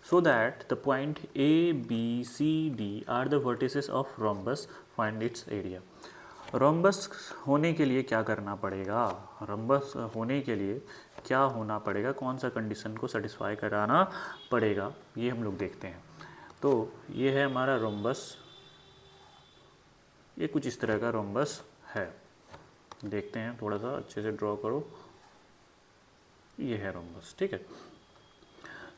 so that the point A, B, C, D are the vertices of rhombus. Find its area. Rhombus होने के लिए क्या करना पड़ेगा, रोम्बस होने के लिए क्या होना पड़ेगा, कौन सा कंडीशन को सेटिस्फाई कराना पड़ेगा, ये हम लोग देखते हैं। तो ये है हमारा रोम्बस, ये कुछ इस तरह का रोम्बस है। देखते हैं, थोड़ा सा अच्छे से ड्रॉ करो। ये है रोम्बस, ठीक है।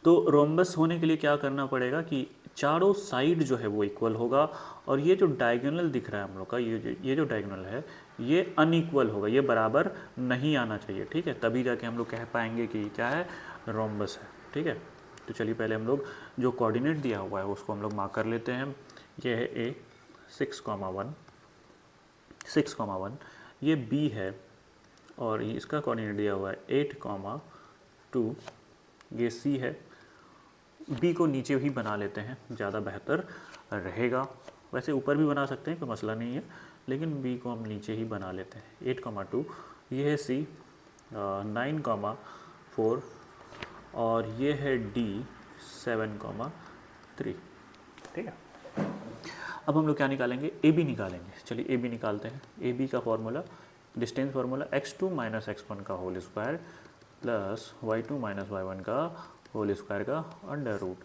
तो रोम्बस होने के लिए क्या करना पड़ेगा कि चारों साइड जो है वो इक्वल होगा, और ये जो डायगोनल दिख रहा है हम लोग का, ये जो डायगोनल है ये अनइक्वल होगा, ये बराबर नहीं आना चाहिए, ठीक है। तभी जाके हम लोग कह पाएंगे कि क्या है, रोम्बस है, ठीक है। तो चलिए पहले हम लोग जो कोऑर्डिनेट दिया हुआ है उसको हम लोग मार्क कर लेते हैं। ये है A 6,1, 6,1, ये B है और इसका कोऑर्डिनेट दिया हुआ है 8,2, ये C है। बी को नीचे ही बना लेते हैं, ज़्यादा बेहतर रहेगा। वैसे ऊपर भी बना सकते हैं, कोई मसला नहीं है, लेकिन बी को हम नीचे ही बना लेते हैं। 8,2, ये है सी 9,4, और ये है डी 7,3, ठीक है। अब हम लोग क्या निकालेंगे, ए बी निकालेंगे। चलिए ए बी निकालते हैं। ए बी का formula, distance formula x2 minus x1 का whole square plus y2 minus y1 का होल स्क्वायर का अंडर रूट।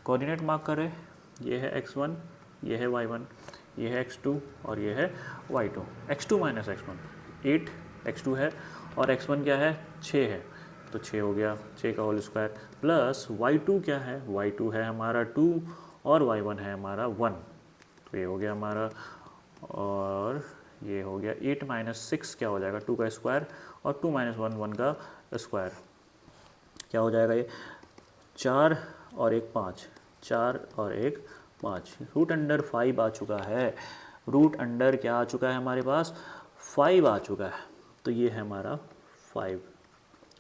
कोऑर्डिनेट मार्क करें, ये है x1, ये है y1, ये है x2 और ये है y2। x2 minus x1 8, x2 है, और x1 क्या है, 6 है, तो 6 हो गया, 6 का होल स्क्वायर प्लस y2 क्या है, y2 है हमारा 2 और y1 है हमारा 1, तो ये हो गया हमारा, और ये हो गया 8 माइनस 6 क्या हो जाएगा, 2 का स्क्वायर, और 2 माइनस 1 1 का स्क्वायर, क्या हो जाएगा ये 4 और 1 5, 4 और 1 5, रूट अंडर 5 आ चुका है। रूट अंडर क्या आ चुका है हमारे पास, 5 आ चुका है, तो ये है हमारा 5।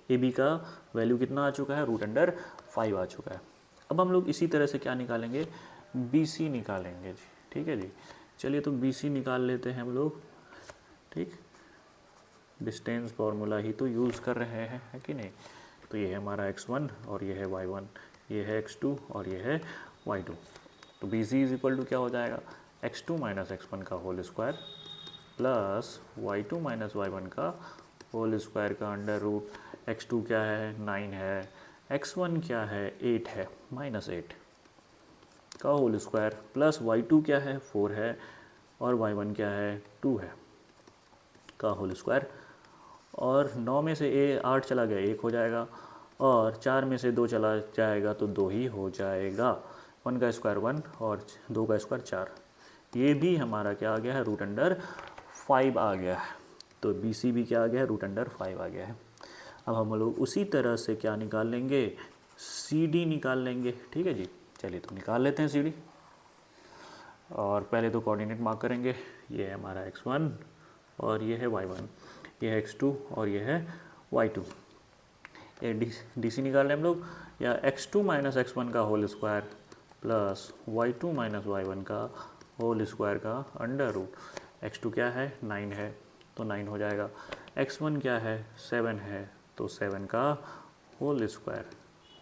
ए बी का वैल्यू कितना आ चुका है, रूट अंडर 5 आ चुका है। अब हम लोग इसी तरह से क्या निकालेंगे, बी सी निकालेंगे जी, ठीक है जी। चलिए तो बी सी निकाल लेते हैं हम लोग, ठीक। डिस्टेंस फार्मूला ही तो यूज़ कर रहे हैं, है कि नहीं। तो ये है हमारा x1 और ये है y1, ये है x2 और ये है y2। तो B C is equal to क्या हो जाएगा, x2 माइनस x1 का whole square plus y2 minus y1 का होल स्क्वायर का अंडर रूट। x2 क्या है, 9 है, x1 क्या है, 8 है, माइनस 8 का होल स्क्वायर प्लस y2 क्या है, 4 है, और y1 क्या है, 2 है, का होल स्क्वायर। और 9 में से 8 चला गया, 1 हो जाएगा, और 4 में से 2 चला जाएगा तो 2 ही हो जाएगा। 1 का स्क्वायर 1 और 2 का स्क्वायर 4, ये भी हमारा क्या आ गया है, रूट अंडर 5 आ गया है। तो बी सी भी क्या आ गया है, रूट अंडर 5 आ गया है। अब हम लोग उसी तरह से क्या निकाल लेंगे, सी डी निकाल लेंगे, ठीक है जी। चलिए तो निकाल लेते हैं सी डी, और पहले तो कोऑर्डिनेट मार्क करेंगे। ये है हमारा x1 और ये है y1, ये है x2 और ये है y2। ये डी सी निकाल लें हम लोग, या x2 माइनस x1 का whole square plus y2 minus y1 का होल स्क्वायर का अंडर रूट। x2 क्या है, 9 है, तो 9 हो जाएगा। x1 क्या है, 7 है, तो 7 का होल स्क्वायर।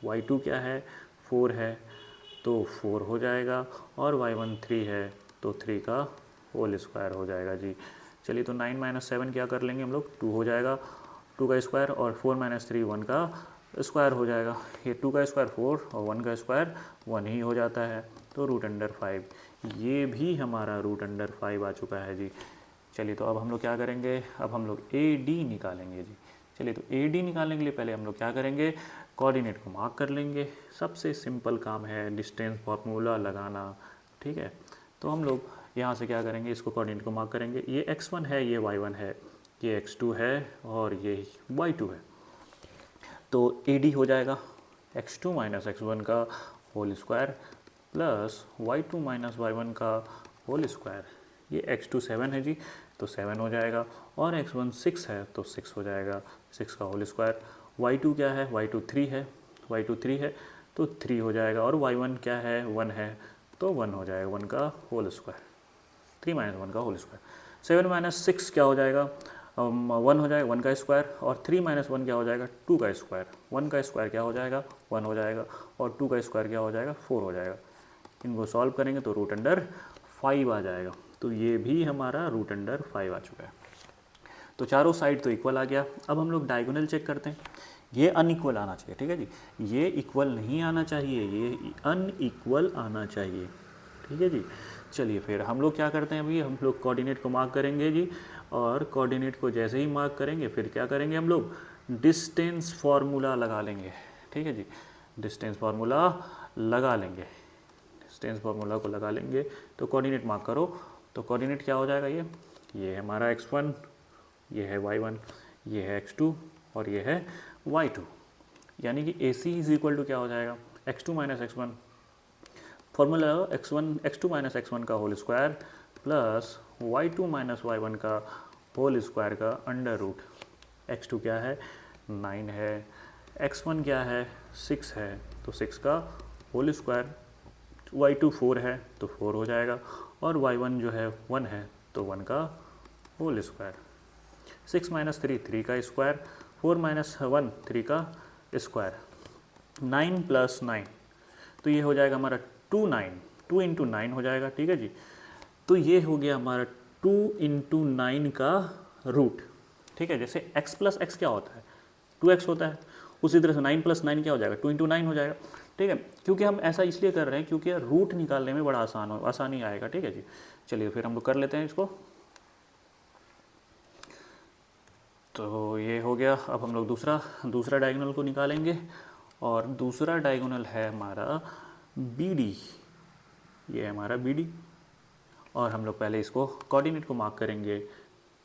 y2 क्या है, 4 है, तो 4 हो जाएगा, और y1 3 है, तो 3 का होल स्क्वायर हो जाएगा जी। चलिए तो 9 माइनस 7 क्या कर लेंगे हम लोग, 2 हो जाएगा, 2 का स्क्वायर, और 4 माइनस 3 1 का स्क्वायर हो जाएगा। ये 2 का स्क्वायर 4 और 1 का स्क्वायर 1 ही हो जाता है, तो रूट अंडर 5, ये भी हमारा रूट अंडर 5 आ चुका है जी। चलिए तो अब हम लोग क्या करेंगे, अब हम लोग ए डी निकालेंगे जी। चलिए तो ए डी निकालने के लिए पहले हम लोग क्या करेंगे, कोऑर्डिनेट को मार्क कर लेंगे। सबसे सिंपल काम है डिस्टेंस फार्मूला लगाना, ठीक है। तो हम लोग यहाँ से क्या करेंगे, इसको कोऑर्डिनेट को मार्क करेंगे। ये x1 है, ये y1 है, ये x2 है और ये y2 है। तो AD हो जाएगा x2 माइनस x1 का whole square plus y2 minus y1 का होल स्क्वायर। ये x2 7 है जी, तो 7 हो जाएगा, और x1 6 है, तो 6 हो जाएगा, 6 का होल स्क्वायर। y2 क्या है, y2 3 है, y2 3 है, तो 3 हो जाएगा, और y1 क्या है, 1 है, तो 1 हो जाएगा, 1 का होल स्क्वायर। 3 माइनस 1 का होल स्क्वायर। 7 माइनस 6 क्या हो जाएगा, 1 हो जाएगा 1 का स्क्वायर, और 3 माइनस 1 क्या हो जाएगा 2 का स्क्वायर। 1 का स्क्वायर क्या हो जाएगा 1 हो जाएगा, और 2 का स्क्वायर क्या हो जाएगा 4 हो जाएगा। इनको सॉल्व करेंगे तो रूट अंडर 5 आ जाएगा। तो ये भी हमारा रूट अंडर 5 आ चुका है। तो चारों साइड तो इक्वल आ गया। अब हम लोग डायगोनल चेक करते हैं। ये अनइक्वल आना चाहिए, ठीक है जी, ये इक्वल नहीं आना चाहिए, ये अनइक्वल आना चाहिए, ठीक है जी। चलिए फिर हम लोग क्या करते हैं, अभी हम लोग कोऑर्डिनेट को मार्क करेंगे जी, और कोऑर्डिनेट को जैसे ही मार्क करेंगे फिर क्या करेंगे हम लोग डिस्टेंस फार्मूला लगा लेंगे, ठीक है जी। डिस्टेंस फार्मूला लगा लेंगे, डिस्टेंस फार्मूला को लगा लेंगे। तो कोऑर्डिनेट मार्क करो, तो कोऑर्डिनेट क्या हो जाएगा, ये है हमारा x1, ये है y1, ये है x2 और ये है y2। यानी कि AC इज इक्वल टू क्या हो जाएगा x2 minus x1, formula x2 minus x1 का whole square plus y2 minus y1 का होल स्क्वायर का अंडर रूट। x2 क्या है 9 है, x1 क्या है 6 है, तो 6 का होल स्क्वायर, y2 4 है तो 4 हो जाएगा, और y1 जो है 1 है तो 1 का होल स्क्वायर। 6 माइनस 3 3 का स्क्वायर, 4 माइनस 1 3 का स्क्वायर, 9 प्लस 9 तो ये हो जाएगा हमारा 2 इंटू 9 हो जाएगा, ठीक है जी। तो ये हो गया हमारा 2 इंटू 9 का रूट, ठीक है। जैसे x प्लस एक्स क्या होता है 2x होता है, उसी तरह से 9 प्लस 9 क्या हो जाएगा 2 इंटू 9 हो जाएगा, ठीक है। क्योंकि हम ऐसा इसलिए कर रहे हैं क्योंकि रूट निकालने में बड़ा आसानी आएगा, ठीक है जी। चलिए फिर हम लोग कर लेते हैं इसको। तो ये हो गया। अब हम लोग दूसरा डायगोनल को निकालेंगे, और दूसरा डायगोनल है हमारा BD, ये है हमारा BD। और हम लोग पहले इसको कोऑर्डिनेट को मार्क करेंगे,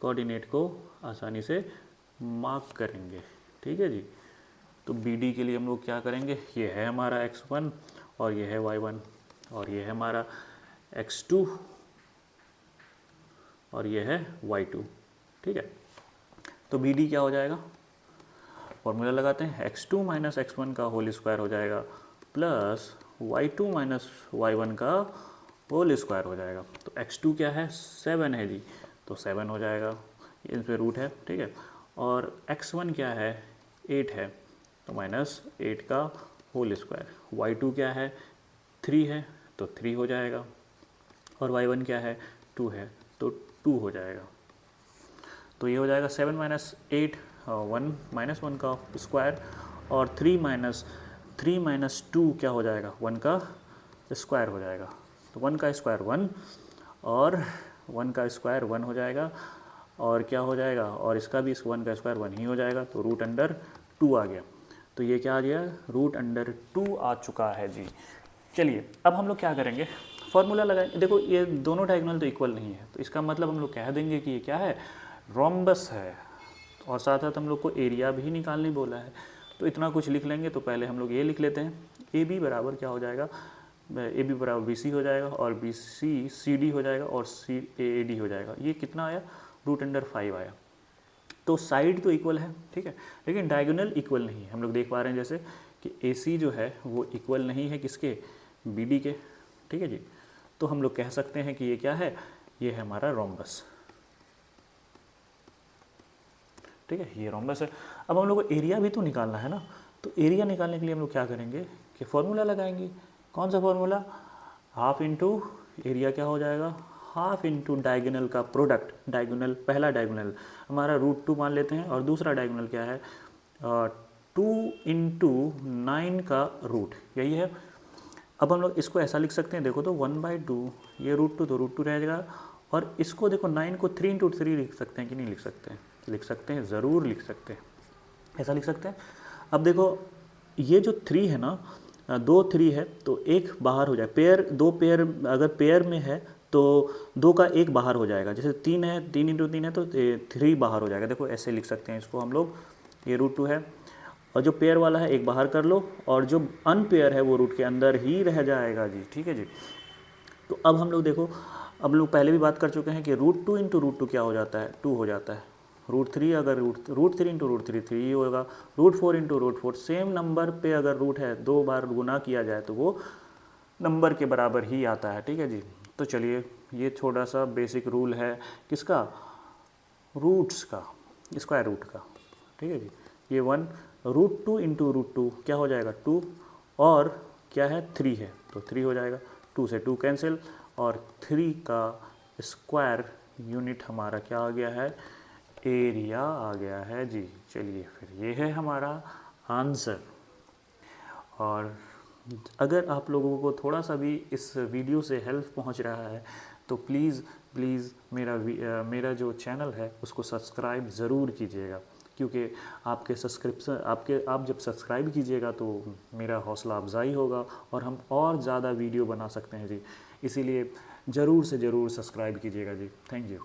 कोऑर्डिनेट को आसानी से मार्क करेंगे, ठीक है जी। तो BD के लिए हम लोग क्या करेंगे, ये है हमारा x1 और ये है y1, और ये है हमारा x2 और ये है y2, ठीक है। तो BD क्या हो जाएगा, फॉर्मूला लगाते हैं, x2 माइनस x1 का होल स्क्वायर हो जाएगा प्लस y2 माइनस y1 का होल स्क्वायर हो जाएगा। तो x2 क्या है 7 है जी, तो 7 हो जाएगा, इस पे रूट है, ठीक है। और x1 क्या है 8 है, तो माइनस 8 का होल स्क्वायर। y2 क्या है 3 है, तो 3 हो जाएगा, और y1 क्या है 2 है, तो 2 हो जाएगा। तो ये हो जाएगा 7 माइनस 8 1 माइनस 1 का स्क्वायर, और 3 माइनस 2 क्या हो जाएगा 1 का स्क्वायर हो जाएगा। तो 1 का स्क्वायर 1 और 1 का स्क्वायर 1 हो जाएगा, और क्या हो जाएगा, और इसका भी 1 का स्क्वायर 1 ही हो जाएगा, तो रूट अंडर 2 आ गया। तो ये क्या आ गया रूट अंडर 2 आ चुका है जी। चलिए अब हम लोग क्या करेंगे, फॉर्मूला लगाएंगे। देखो ये दोनों डायगोनल तो इक्वल नहीं है, तो इसका मतलब हम लोग कह देंगे कि ये क्या है रोम्बस है, और साथ साथ हम लोग को एरिया भी निकालने बोला है। तो इतना कुछ लिख लेंगे। तो पहले हम लोग ये लिख लेते हैं, AB बराबर क्या हो जाएगा, AB बराबर BC हो जाएगा, और BC CD हो जाएगा, और AD हो जाएगा। ये कितना आया रूट अंडर 5 आया। तो साइड तो इक्वल है, ठीक है, लेकिन डायगोनल इक्वल नहीं है। हम लोग देख पा रहे हैं जैसे कि AC जो है वो इक्वल नहीं है किसके BD के, ठीक है जी। तो हम लोग कह सकते हैं कि ये क्या है, ये है हमारा रोम्बस, ठीक है, ये रोम्बस है। अब हम लोग को एरिया भी तो निकालना है ना, तो एरिया निकालने के लिए हम लोग क्या करेंगे कि फॉर्मूला लगाएंगे। कौन सा फॉर्मूला, हाफ इंटू एरिया क्या हो जाएगा, हाफ इंटू डायगोनल का प्रोडक्ट। डायगोनल पहला डायगोनल हमारा रूट 2 मान लेते हैं, और दूसरा डायगोनल क्या है 2 इंटू 9 का रूट, यही है। अब हम लोग इसको ऐसा लिख सकते हैं, देखो तो 1/2, ये रूट 2 तो रूट 2 रह जाएगा, और इसको देखो 9 को 3 इंटू 3 लिख सकते हैं कि नहीं लिख सकते हैं, लिख सकते हैं, ज़रूर लिख सकते हैं, ऐसा लिख सकते हैं। अब देखो ये जो 3 है ना, 2 3 है तो एक बाहर हो जाए, पेयर 2 पेयर अगर पेयर में है तो 2 का एक बाहर हो जाएगा। जैसे 3 है, 3 इंटू 3 है तो 3 बाहर हो जाएगा। देखो ऐसे लिख सकते हैं इसको हम लोग, ये रूट 2 है, और जो पेयर वाला है एक बाहर कर लो, और जो अनपेयर है वो रूट के अंदर ही रह जाएगा जी, ठीक है जी। तो अब हम लोग देखो, अब लोग पहले भी बात कर चुके हैं कि रूट 2 इंटू रूट 2 क्या हो जाता है 2 हो जाता है। रूट 3 अगर रूट 3 इंटू रूट 3 3 होगा। Root 4 into root 4 same number पे अगर रूट है 2 बार गुना किया जाए तो वो नंबर के बराबर ही आता है, ठीक है जी। तो चलिए ये छोटा सा बेसिक रूल है किसका, रूट्स का, स्क्वायर रूट का, ठीक है जी। ये 1 √2 इंटू √2 क्या हो जाएगा 2, और क्या है 3 है तो 3 हो जाएगा, 2 से 2 कैंसिल, और 3 का स्क्वायर यूनिट हमारा क्या आ गया है, एरिया आ गया है जी। चलिए फिर ये है हमारा आंसर। और अगर आप लोगों को थोड़ा सा भी इस वीडियो से हेल्प पहुंच रहा है तो प्लीज़ प्लीज़ मेरा जो चैनल है उसको सब्सक्राइब ज़रूर कीजिएगा, क्योंकि आपके सब्सक्रिप्शन आप जब सब्सक्राइब कीजिएगा तो मेरा हौसला अफजाई होगा और हम और ज़्यादा वीडियो बना सकते हैं जी। इसीलिए ज़रूर से ज़रूर सब्सक्राइब कीजिएगा जी। Thank you.